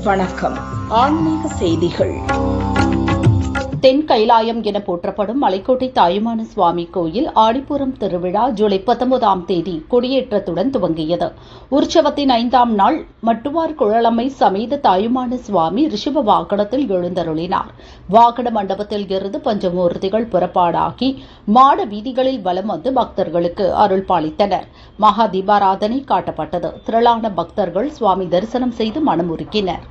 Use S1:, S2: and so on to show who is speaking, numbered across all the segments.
S1: வணக்கம். ஆன்மீக செய்திகள்.
S2: தென் கைலாயம் என போற்றப்படும் மலைக்கோட்டை தாயுமான சுவாமி கோயில் ஆடிப்பூரம் திருவிழா ஜூலை 19ஆம் தேதி கொடியேற்றத்துடன் துவங்கியது. உற்சவத்தின் 5ஆம் நாள் மட்டுவார் குழலம்மை சமேத தாயுமான சுவாமி ரிஷப வாகனத்தில் எழுந்தருளினார். வாகன மண்டபத்தில் இருந்து பஞ்சமூர்த்திகள் புறப்பாடாகி மாட வீதிகளில் வலம் வந்து பக்தர்களுக்கு அருள் பாலித்தனர். மகா தீபாராதனை காட்டப்பட்டது. திரளான பக்தர்கள் சுவாமி தரிசனம் செய்து மனமுருக்கினர்.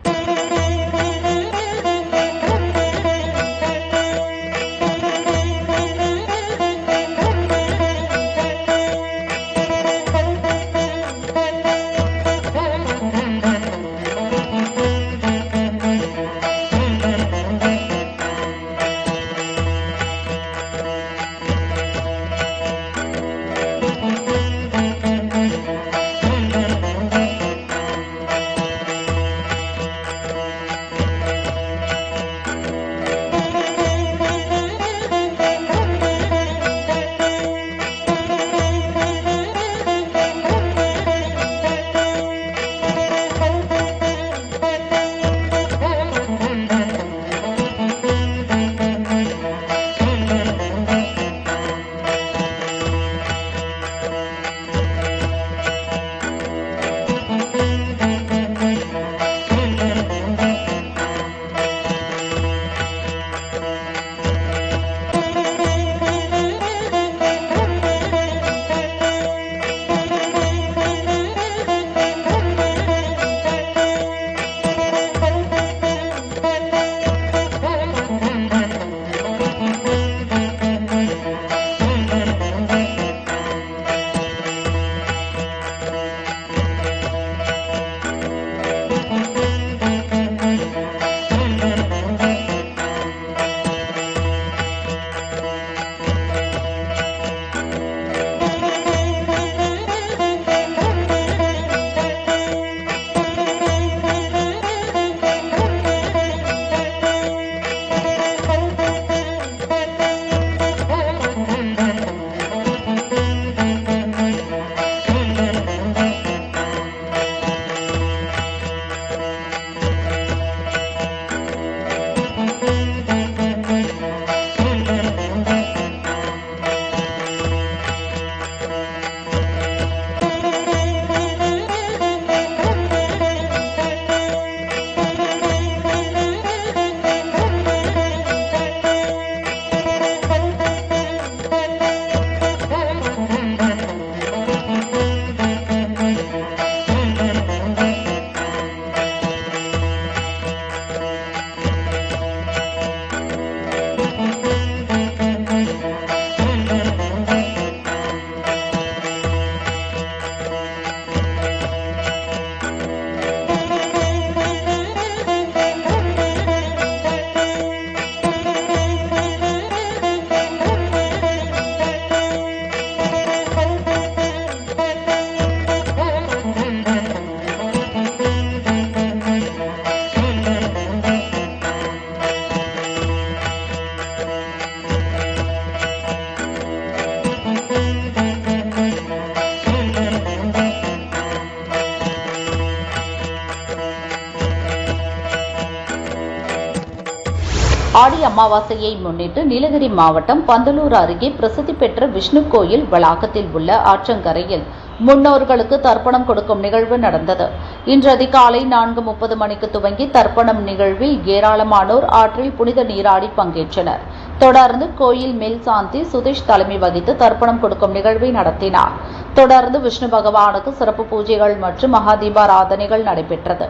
S2: ஆடி அமாவாசையை முன்னிட்டு நீலகிரி மாவட்டம் பந்தலூர் அருகே பிரசித்தி பெற்ற விஷ்ணு கோயில் வளாகத்தில் உள்ள ஆற்றங்கரையில் முன்னோர்களுக்கு தர்ப்பணம் கொடுக்கும் நிகழ்வு நடந்தது. இன்று அதிகாலை 4:30 மணிக்கு துவங்கி தர்ப்பணம் நிகழ்வில் ஏராளமானோர் ஆற்றில் புனித நீராடி பங்கேற்றனர். தொடர்ந்து கோயில் மேல் சாந்தி சுதேஷ் தலைமை வகித்து தர்ப்பணம் கொடுக்கும் நிகழ்வை நடத்தினார். தொடர்ந்து விஷ்ணு பகவானுக்கு சிறப்பு பூஜைகள் மற்றும் மகாதீபாராதனைகள் நடைபெற்றது.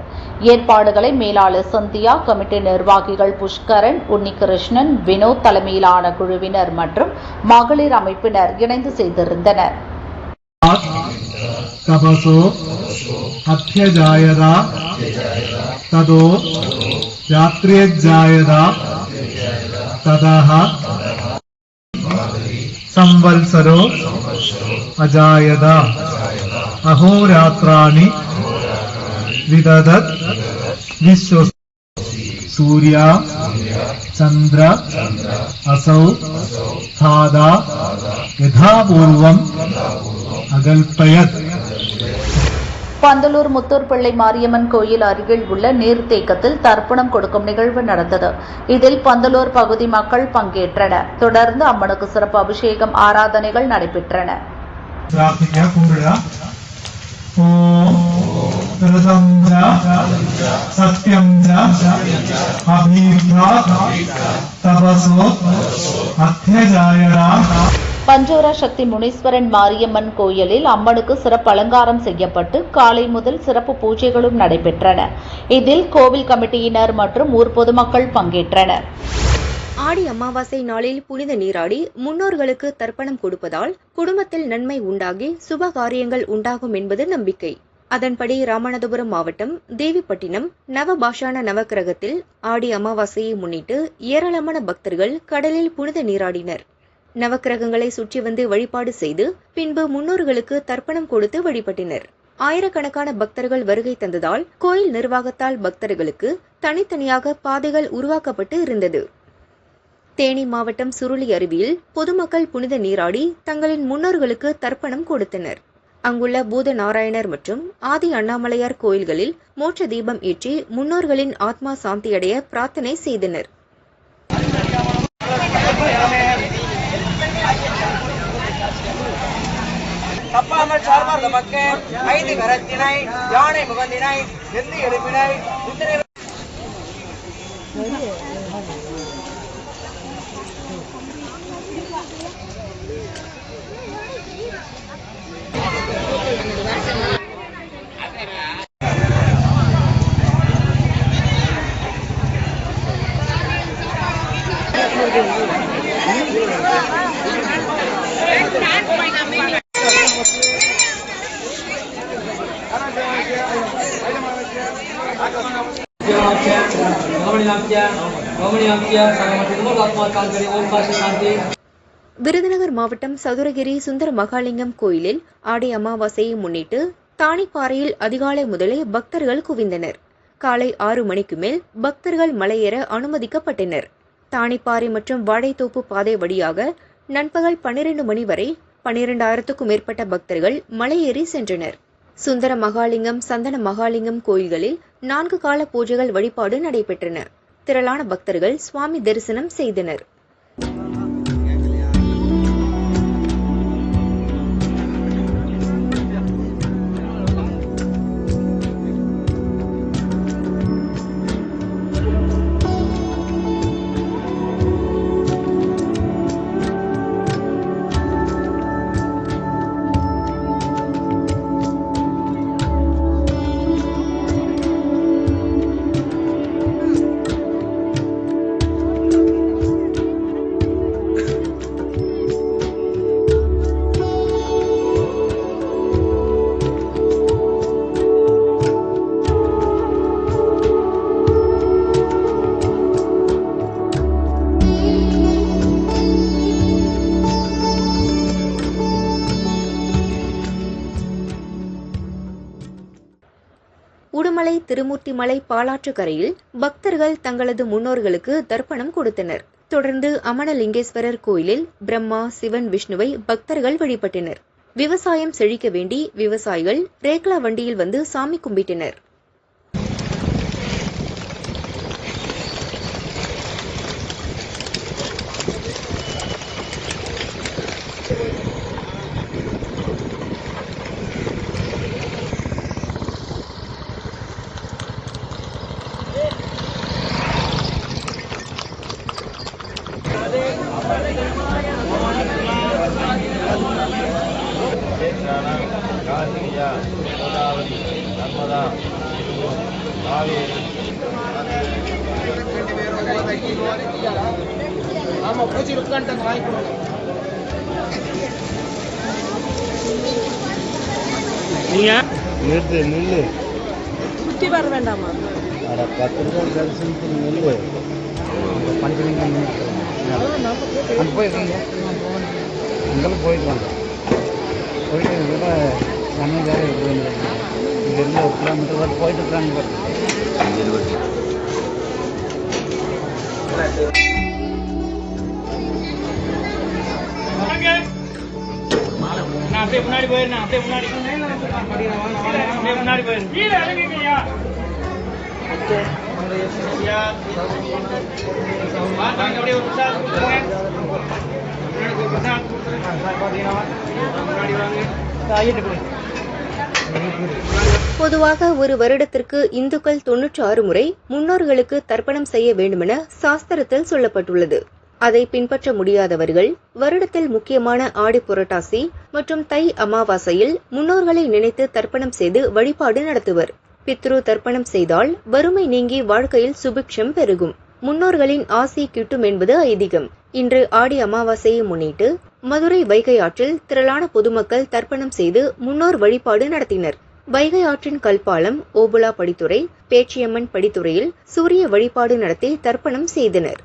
S2: ஏற்பாடுகளை மேலாளர் சந்தியா, கமிட்டி நிர்வாகிகள் புஷ்கரன், உன்னிகிருஷ்ணன், வினோத் தலைமையிலான குழுவினர் மற்றும் மகளிர் அமைப்பினர் இணைந்து செய்திருந்தனர்.
S3: तपसो अभ्यजायदा तदो रात्र्यजायदा तदः संवत्सरो अजायदा अहोरात्राणि विदधत् विश्व सूर्य चंद्र असौ थादा यथा पूर्वम् अगल्पयत्
S2: பந்தலூர் முத்தூர் பிள்ளை மாரியம்மன் கோயில் அருகில் உள்ள நீர்த்தேக்கத்தில் தர்ப்பணம் கொடுக்கும் நிகழ்வு நடந்தது. இதில் பந்தலூர் பகுதி மக்கள் பங்கேற்றனர். தொடர்ந்து அம்மனுக்கு சிறப்பு அபிஷேகம் ஆராதனைகள் நடைபெற்றன. பஞ்சோரா சக்தி முனீஸ்வரன் மாரியம்மன் கோயிலில் அம்மனுக்கு சிறப்பு அலங்காரம் செய்யப்பட்டு காலை முதல் சிறப்பு பூஜைகளும் நடைபெற்றன. இதில் கோவில் கமிட்டியினர் மற்றும் ஊர் பொதுமக்கள் பங்கேற்றனர்.
S4: ஆடி அமாவாசை நாளில் புனித நீராடி முன்னோர்களுக்கு தர்ப்பணம் கொடுப்பதால் குடும்பத்தில் நன்மை உண்டாகி சுப காரியங்கள் உண்டாகும் என்பது நம்பிக்கை. அதன்படி ராமநாதபுரம் மாவட்டம் தேவிப்பட்டினம் நவபாஷான நவக்கிரகத்தில் ஆடி அமாவாசையை முன்னிட்டு ஏராளமான பக்தர்கள் கடலில் புனித நீராடினர். நவக்கிரகங்களை சுற்றி வந்து வழிபாடு செய்து பின்பு முன்னோர்களுக்கு தர்ப்பணம் கொடுத்து வழிபட்டனர். ஆயிரக்கணக்கான பக்தர்கள் வருகை தந்ததால் கோயில் நிர்வாகத்தால் பக்தர்களுக்கு தனித்தனியாக பாதைகள் உருவாக்கப்பட்டு இருந்தது. தேனி மாவட்டம் சுருளி அருவியில் பொதுமக்கள் புனித நீராடி தங்களின் முன்னோர்களுக்கு தர்ப்பணம் கொடுத்தனர். அங்குள்ள பூத நாராயணர் மற்றும் ஆதி அண்ணாமலையார் கோயில்களில் மோட்ச தீபம் ஏற்றி முன்னோர்களின் ஆத்மா சாந்தியடைய பிரார்த்தனை செய்தனர்.
S5: தப்பாமல் சார்பார் நமக்கு 5 கரத்தினை யானை முகந்தினை எந்தி எழுப்பினை
S4: விருதுநகர் மாவட்டம் சதுரகிரி சுந்தர மகாலிங்கம் கோயிலில் ஆடி அமாவாசையை முன்னிட்டு தானிப்பாறையில் அதிகாலை முதலே பக்தர்கள் குவிந்தனர். காலை 6 மணிக்கு மேல் பக்தர்கள் மலையேற அனுமதிக்கப்பட்டனர். தானிப்பாறை மற்றும் வாழைத்தோப்பு பாதை வழியாக நண்பகல் 12 மணி வரை 12,000க்கும் மேற்பட்ட பக்தர்கள் மலையேறி சென்றனர். சுந்தர மகாலிங்கம் சந்தன மகாலிங்கம் கோயில்களில் 4 கால பூஜைகள் வழிபாடு நடைபெற்றன. திரளான பக்தர்கள் சுவாமி தரிசனம் செய்தனர். உடுமலை திருமூர்த்திமலை பாலாற்றுக்கரையில் பக்தர்கள் தங்களது முன்னோர்களுக்கு தர்ப்பணம் கொடுத்தனர். தொடர்ந்து அமனலிங்கேஸ்வரர் கோயிலில் பிரம்மா சிவன் விஷ்ணுவை பக்தர்கள் வழிபட்டனர். விவசாயம் செழிக்க வேண்டி விவசாயிகள் ரேக்லா வண்டியில் வந்து சாமி கும்பிட்டனர்.
S6: நில்லு சுத்தி வர வேண்டாமா? 10 ரூபாய் தரிசனத்துக்கு நில்லு. அங்கே போயிருக்காங்க, அங்கெல்லாம் போயிருக்காங்க. போயிட்டு கூட சென்னை வேறு இங்கேருந்து 1 கிலோமீட்டர் போயிட்டு இருக்காங்க. நான் அப்படியே முன்னாடி போயிருந்தேன், அப்படியே முன்னாடி
S4: பொதுவாக ஒரு வருடத்திற்கு இந்துக்கள் 96 முறை முன்னோர்களுக்கு தர்ப்பணம் செய்ய வேண்டுமென சாஸ்திரத்தில் சொல்லப்பட்டுள்ளது. அதை பின்பற்ற முடியாதவர்கள் வருடத்தில் முக்கியமான ஆடி புரட்டாசி மற்றும் தை அமாவாசையில் முன்னோர்களை நினைத்து தர்ப்பணம் செய்து வழிபாடு நடத்துவர். பித்ரு தர்ப்பணம் செய்தால் வறுமை நீங்கி வாழ்க்கையில் சுபிக்ஷம் பெருகும், முன்னோர்களின் ஆசி கிட்டும் என்பது ஐதீகம். இன்று ஆடி அமாவாசையை முன்னிட்டு மதுரை வைகை ஆற்றில் திரளான பொதுமக்கள் தர்ப்பணம் செய்து முன்னோர் வழிபாடு நடத்தினர். வைகை ஆற்றின் கல்பாலம், ஓபுலா படித்துறை, பேச்சியம்மன் படித்துறையில் சூரிய வழிபாடு நடத்தி தர்ப்பணம் செய்தனர்.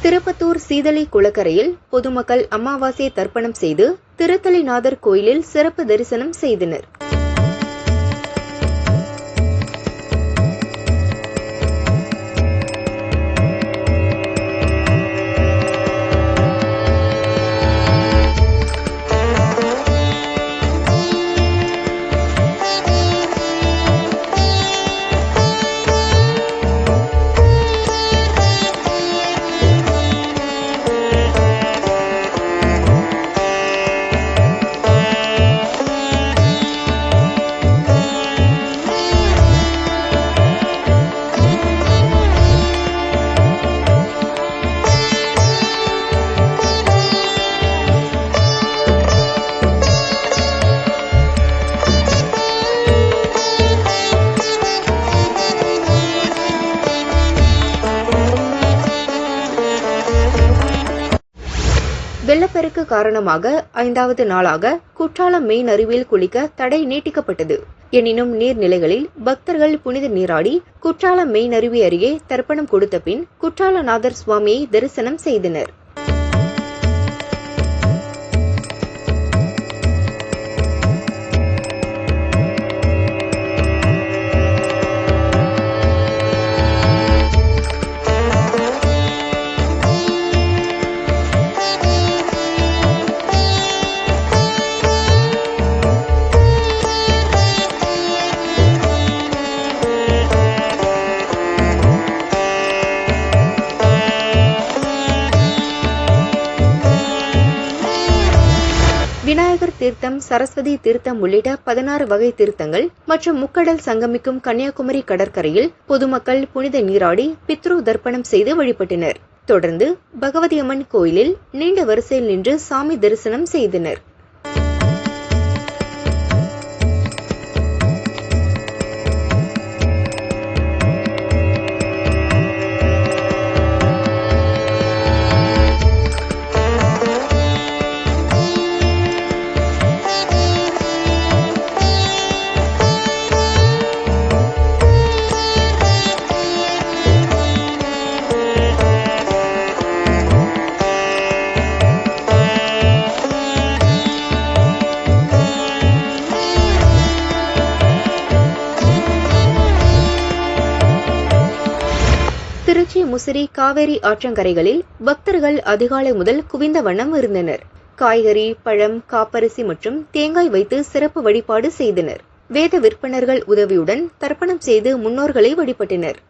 S4: திருப்பத்தூர் சீதளி குளக்கரையில் பொதுமக்கள் அமாவாசை தர்ப்பணம் செய்து திருத்தலிநாதர் கோயிலில் சிறப்பு தரிசனம் செய்தனர். வெள்ளப்பெருக்கு காரணமாக 5வது நாளாக குற்றாலம் மெயின் அருவியில் குளிக்க தடை நீட்டிக்கப்பட்டது. எனினும் நீர்நிலைகளில் பக்தர்கள் புனித நீராடி குற்றாலம் மெயின் அருவி அருகே தர்ப்பணம் கொடுத்த பின் குற்றாலநாதர் சுவாமியை தரிசனம் செய்தனர். விநாயகர் தீர்த்தம், சரஸ்வதி தீர்த்தம் உள்ளிட்ட 16 வகை தீர்த்தங்கள் மற்றும் முக்கடல் சங்கமிக்கும் கன்னியாகுமரி கடற்கரையில் பொதுமக்கள் புனித நீராடி பித்ரு தர்ப்பணம் செய்து வழிபட்டனர். தொடர்ந்து பகவதியம்மன் கோயிலில் நீண்ட வரிசையில் நின்று சாமி தரிசனம் செய்தனர். திருச்சி, முசிறி, காவேரி ஆற்றங்கரைகளில் பக்தர்கள் அதிகாலை முதல் குவிந்த வண்ணம் இருந்தனர். காய்கறி, பழம், காப்பரிசி மற்றும் தேங்காய் வைத்து சிறப்பு வழிபாடு செய்தனர். வேத விற்பனர்கள் உதவியுடன் தர்ப்பணம் செய்து முன்னோர்களை வழிபட்டனர்.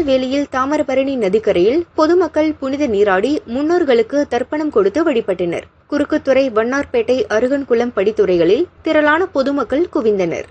S4: திருநெல்வேலியில் தாமிரபரணி நதிக்கரையில் பொதுமக்கள் புனித நீராடி முன்னோர்களுக்கு தர்ப்பணம் கொடுத்து வழிபட்டனர். குறுக்குத்துறை, வண்ணார்பேட்டை, அருகன்குளம் படித்துறைகளில் திரளான பொதுமக்கள் குவிந்தனர்.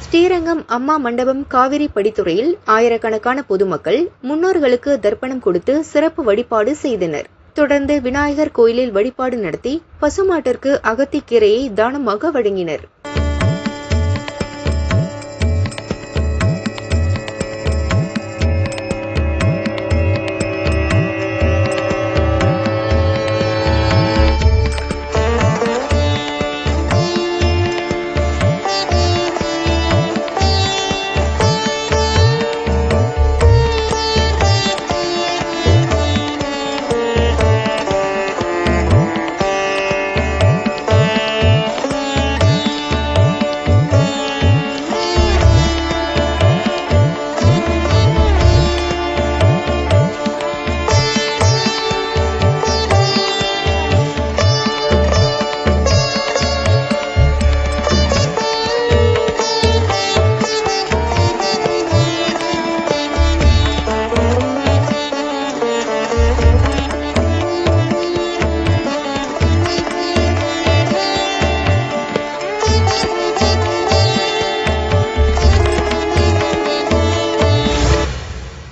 S4: ஸ்ரீரங்கம் அம்மா மண்டபம் காவிரி படித்துறையில் ஆயிரக்கணக்கான பொதுமக்கள் முன்னோர்களுக்கு தர்ப்பணம் கொடுத்து சிறப்பு வழிபாடு செய்தனர். தொடர்ந்து விநாயகர் கோயிலில் வழிபாடு நடத்தி பசுமாட்டிற்கு அகத்திக்கீரையை தானமாக வழங்கினர்.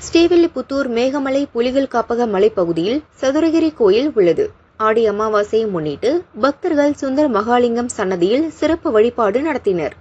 S4: ஸ்ரீவில்லிபுத்தூர் மேகமலை புலிகள் காப்பக மலைப்பகுதியில் சதுரகிரி கோயில் உள்ளது. ஆடி அமாவாசையை முன்னிட்டு பக்தர்கள் சுந்தர மகாலிங்கம் சன்னதியில் சிறப்பு வழிபாடு நடத்தினர்.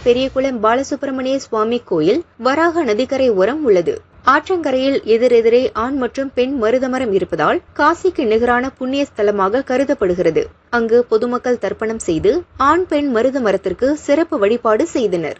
S4: பெரியகுளம் பாலசுப்பிரமணிய சுவாமி கோயில் வராக நதிக்கரை ஓரம் உள்ளது. ஆற்றங்கரையில் எதிரெதிரே ஆண் மற்றும் பெண் மருதமரம் இருப்பதால் காசிக்கு நிகரான புண்ணிய ஸ்தலமாக கருதப்படுகிறது. அங்கு பொதுமக்கள் தர்ப்பணம் செய்து ஆண் பெண் மருத மரத்திற்கு சிறப்பு வழிபாடு செய்தனர்.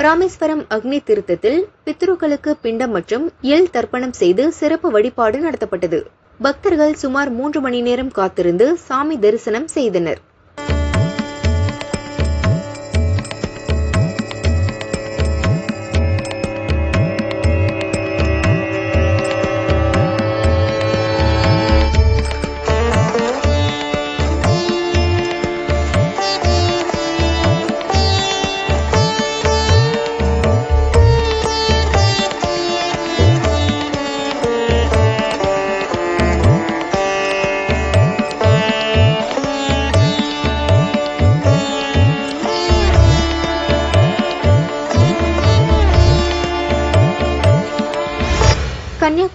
S4: ராமேஸ்வரம் அக்னி தீர்த்தத்தில் பித்ருக்களுக்கு பிண்டம் மற்றும் எள் தர்ப்பணம் செய்து சிறப்பு வழிபாடு நடத்தப்பட்டது. பக்தர்கள் சுமார் 3 மணி நேரம் காத்திருந்து சாமி தரிசனம் செய்தனர்.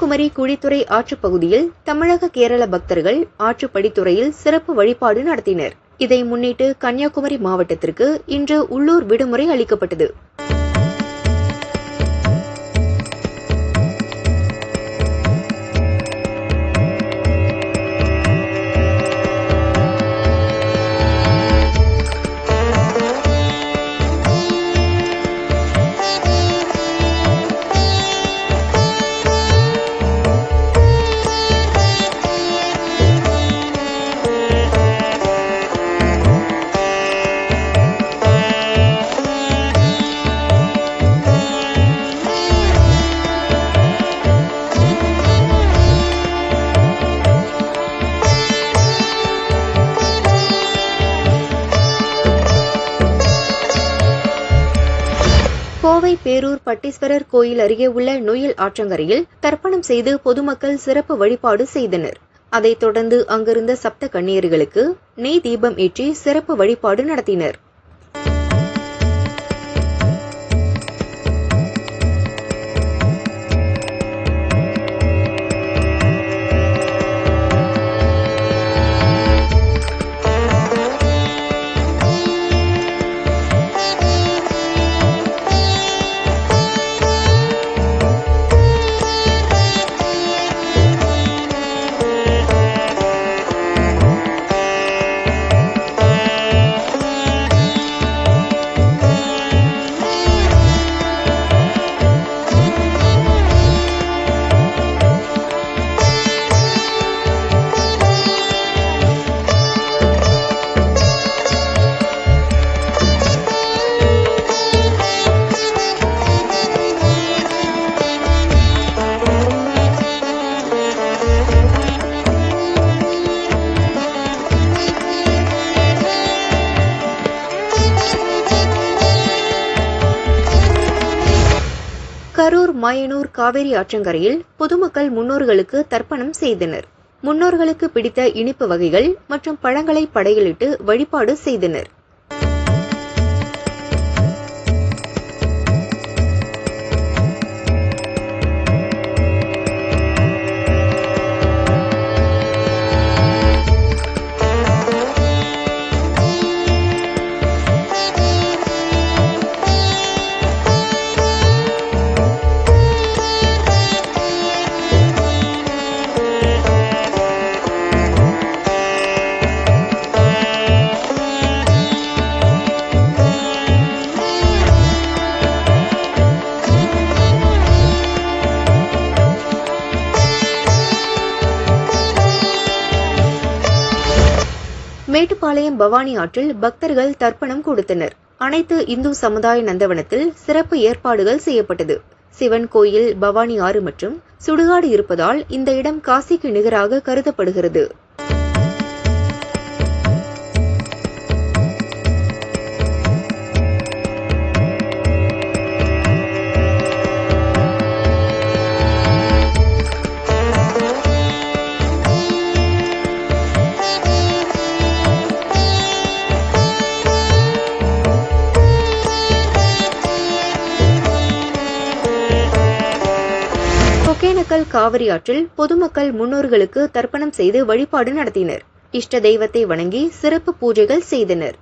S4: கன்னியாகுமரி குழித்துறை ஆற்றுப் பகுதியில் தமிழக கேரள பக்தர்கள் ஆற்றுப்படித்துறையில் சிறப்பு வழிபாடு நடத்தினர். இதை முன்னிட்டு கன்னியாகுமரி மாவட்டத்திற்கு இன்று உள்ளூர் விடுமுறை அளிக்கப்பட்டது. கோவை பேரூர் பட்டீஸ்வரர் கோயில் அருகே உள்ள நொய்யல் ஆற்றங்கரையில் தர்ப்பணம் செய்து பொதுமக்கள் சிறப்பு வழிபாடு செய்தனர். அதைத் தொடர்ந்து அங்கிருந்த சப்த கன்னியர்களுக்கு நெய் தீபம் ஏற்றி சிறப்பு வழிபாடு நடத்தினர். கரூர் மாயனூர் காவேரி ஆற்றங்கரையில் பொதுமக்கள் முன்னோர்களுக்கு தர்ப்பணம் செய்தனர். முன்னோர்களுக்கு பிடித்த இனிப்பு வகைகள் மற்றும் பழங்களை படையலிட்டு வழிபாடு செய்தனர். மேட்டுப்பாளையம் பவானி ஆற்றில் பக்தர்கள் தர்ப்பணம் கொடுத்தனர். அனைத்து இந்து சமுதாய நந்தவனத்தில் சிறப்பு ஏற்பாடுகள் செய்யப்பட்டது. சிவன் கோயில், பவானி ஆறு மற்றும் சுடுகாடு இருப்பதால் இந்த இடம் காசிக்கு நிகராக கருதப்படுகிறது. ஒகேனக்கல் காவிரி ஆற்றில் பொதுமக்கள் முன்னோர்களுக்கு தர்ப்பணம் செய்து வழிபாடு நடத்தினர். இஷ்ட தெய்வத்தை வணங்கி சிறப்பு பூஜைகள் செய்தனர்.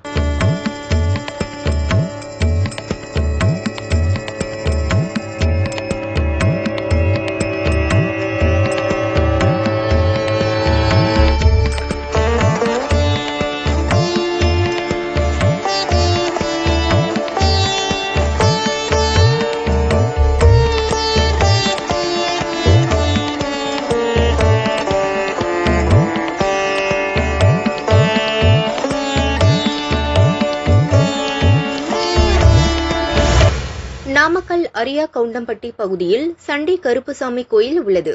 S4: நாமக்கல் அரியா கவுண்டம்பட்டி பகுதியில் சண்டி கருப்புசாமி கோயில் உள்ளது.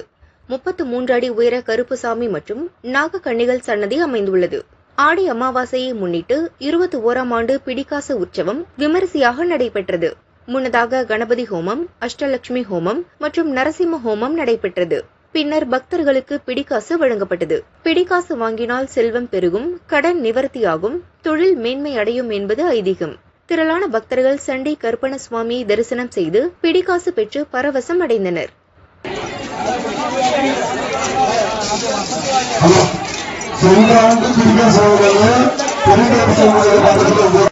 S4: 33 அடி உயர கருப்புசாமி மற்றும் நாகக்கண்ணிகள் சன்னதி அமைந்துள்ளது. ஆடி அமாவாசையை முன்னிட்டு 21ஆம் ஆண்டு பிடிக்காசு உற்சவம் விமரிசையாக நடைபெற்றது. முன்னதாக கணபதி ஹோமம், அஷ்டலட்சுமி ஹோமம் மற்றும் நரசிம்ம ஹோமம் நடைபெற்றது. பின்னர் பக்தர்களுக்கு பிடிக்காசு வழங்கப்பட்டது. பிடிக்காசு வாங்கினால் செல்வம் பெருகும், கடன் நிவர்த்தியாகும், தொழில் மேன்மை அடையும் என்பது ஐதீகம். திரளான பக்தர்கள் சண்டி கருப்பண சுவாமியை தரிசனம் செய்து பிடிக்காசு பெற்று பரவசம் அடைந்தனர்.
S7: செல்வாண்டு பிடிக்க சொல்றாங்க பெரிய சொல்றாங்க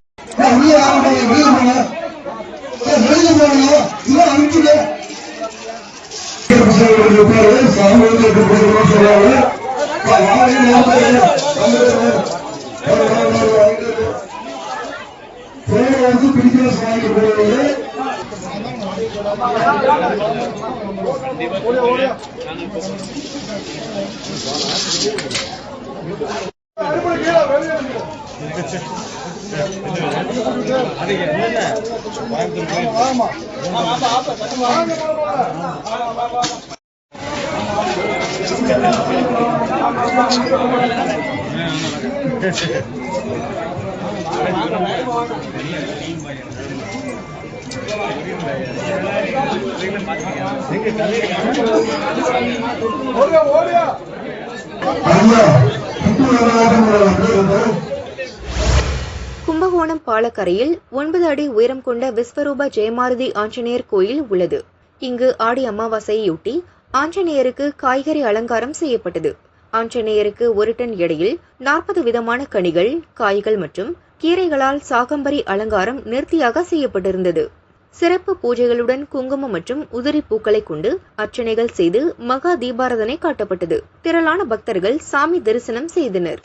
S4: கும்பகோணம் பாலக்கரையில் 9 அடி உயரம் கொண்ட விஸ்வரூப ஜெயமாருதி ஆஞ்சநேயர் கோயில் உள்ளது. இங்கு ஆடி அமாவாசையொட்டி ஆஞ்சநேயருக்கு காய்கறி அலங்காரம் செய்யப்பட்டது. ஆஞ்சநேயருக்கு 1 டன் எடையில் 40 விதமான கனிகள், காய்கள் மற்றும் கீரைகளால் சாகம்பரி அலங்காரம் நேர்த்தியாக செய்யப்பட்டிருந்தது. சிறப்பு பூஜைகளுடன் குங்குமம் மற்றும் உதிரி பூக்களை கொண்டு அர்ச்சனைகள் செய்து மகா தீபாராதனை காட்டப்பட்டது. திரளான பக்தர்கள் சாமி தரிசனம் செய்தனர்.